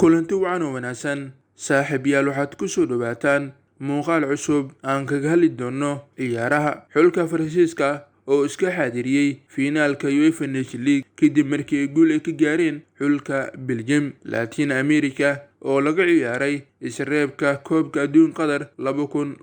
kulanti wacan oo wanaagsan saaxiibayaal waxaad ku soo dhawaataan muuqaal cusub aan kaga hadli doono ciyaaraha xulka Faransiiska oo iska xaadiriyay finaalka UEFA Nations League kadib markii ay guul ka gaareen xulka Belgium. Latin America oo laga ciyaaray isreebka koobka adduunka Qatar 2022.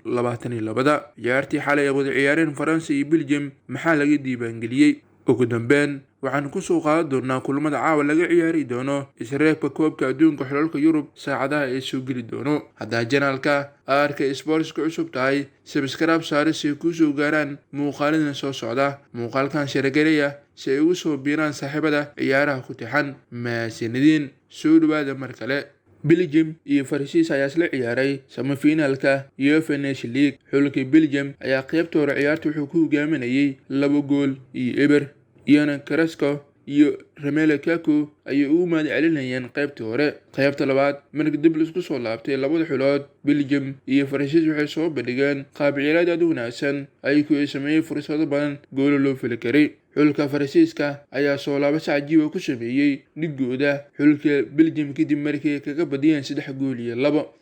ciyaartii xalay ay wada ciyaareen Faransa iyo Belgium maxaa laga diiwaangeliyay? ugu dambeyn waxaan ku soo qaadan doonaa kulamada caawa laga ciyaari doono isreebka koobka adduunka xulalka Yurub saacadaha ay soo geli doono. haddaa janaalka arka sports ku cusub tahay subscribe saare si ku soo gaaraan muuqaalada soo socda. muuqaalkan sharagelaya si ay ugu soo biiraan saaxiibada ciyaaraha ku tixan. mahadsanidin, soo dhawaada mar kale. Belgium iyo Faransiis ayaa isla ciyaaray semifinalka UEFA Nations League. xulka Belgium ayaa qaybta hore ciyaarta wuxuu ku hogaaminayay 2-0. Ian Carrasco iyo Romelu Lukaku ayay ugu mahad celinayeen qaybta hore. qaybta labaad markii dib la isku soo laabtay labada xulood Belgium iyo Faransiis waxay soo bandhigeen qaab ciyaareed aad u wanaagsan ayagoo ay sameeyeen fursado badan goolo loo fili karay. xulka Faransiiska ayaa soo laabasho cajiib ku sameeyay dhigooda xulka Belgium kadib markii ay kaga badiyeen 3-2.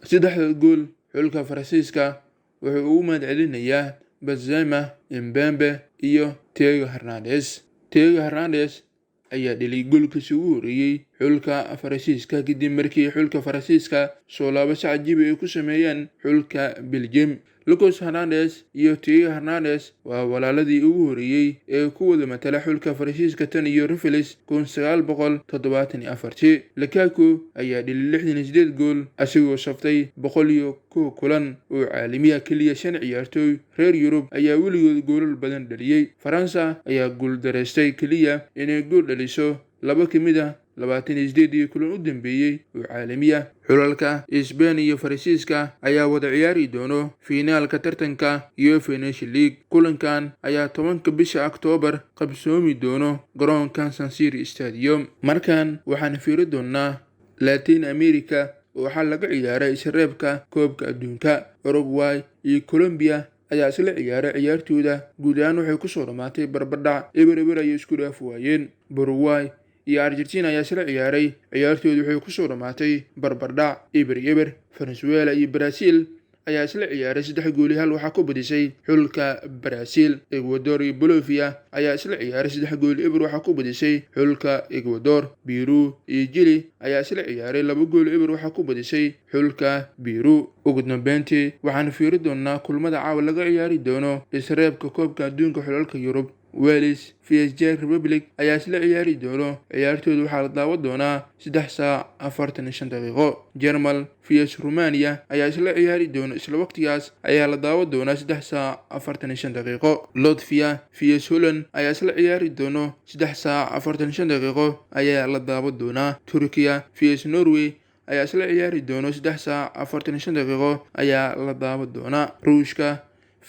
saddexda gool xulka Faransiiska wuxuu ugu mahad celinayaa Benzema, Mbappe iyo Theo Hernandez. Theo Hernandez ayaa dhaliyay goolkiisii ugu horeeyay xulka Faransiiska kadib markii xulka Faransiiska soo laabasho cajiib ay ku sameeyeen xulka Belgium. Lucas Hernandez iyo Theo Hernandez waa walaaladii ugu horeeyay ee ku wada matala xulka Faransiiska tan iyo Refilis 1974. Lukaku ayaa dhaliyay 68 gool asigoo saftay 101 kulan oo caalamiya. kaliya 5 ciyaartooy reer Yurub ayaa weligood goolal badan dhaliyay. Faransa ayaa guul dareystay kaliya inay gool dhaliso 2 ka mid ah 28 kulan u dambeeyay oo caalamiya. xulalka Spain iyo Faransiiska ayaa wada ciyaari doono finaalka tartanka UEFA Nations League. kulankan ayaa 10 bisha Oktoobar qabsoomi doono garoonka San Siro Stadium. markan waxaan fiiri doonaa Latin America oo waxaa laga ciyaaray isreebka koobka adduunka. Uruguay iyo Colombia ayaa isla ciyaaray ciyaartooda guud ahaan waxay ku soo dhamaatay barbardhac eber ay isku dhaaf waayeen. Uruguay iyo Argentina ayaa isla ciyaaray ciyaartoodu waxay ku soo dhamaatay barbardhac eber. Venezuela iyo Brazil ayaa isla ciyaaray 3-1 waxaa ku badisay xulka Brazil. Ecuador iyo Bolivia ayaa isla ciyaaray 3-1 waxaa ku badisay xulka Ecuador. Peru iyo Chile ayaa isla ciyaaray 2-1 waxaa ku badisay xulka Peru. ugu dambeyntii waxaan fiiri doonaa kulamada caawa laga ciyaari doono isreebka koobka adduunka xulalka Yurub. Wales vs Czech Republic ayaa isla ciyaari doono ciyaartoodu waxaa la daawan doonaa 3:45. Germany vs Romania ayaa isla ciyaari doono isla waqtigaas ayaa la daawan doonaa 3:45. Latvia vs Holland ayaa isla ciyaari doono 3:45 ayaa la daawan doonaa. Turkiya vs Norway ayaa isla ciyaari doono 3:45 ayaa la daawan doonaa. Ruushka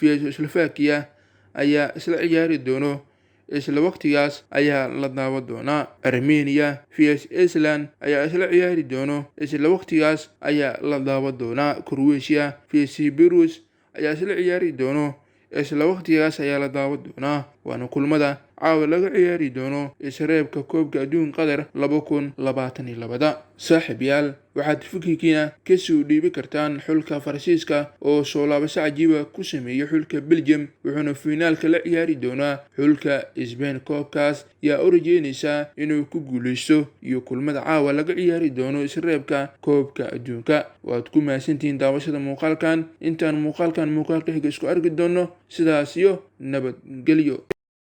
vs Slovakia ayaa isla ciyaari doono isla waqtigaas ayaa la daawan doonaa. Armenia vs Iceland ayaa isla ciyaari doono isla waqtigaas ayaa la daawan doonaa. Croatia vs Belarus ayaa isla ciyaari doono isla waqtigaas ayaa la daawan doonaa. waana kulamada caawa laga ciyaari doono isreebka koobka adduunka Qatar 2022. saaxiibayaal waxaad fikirkiina ka soo dhiibi kartaan xulka Faransiiska oo soo laabasho cajiib ku sameeyay xulka Belgium wuxuuna finaalka la ciyaari doonaa xulka Spain. koobkaas yaa u rajeynaysa inuu ku guuleysto iyo kulamada caawa laga ciyaari doono isreebka koobka adduunka. waad ku mahadsantihiin daawashada muuqaalkan. intaan muuqaalka xiga isku arki doono sidaas iyo nabadgelyo.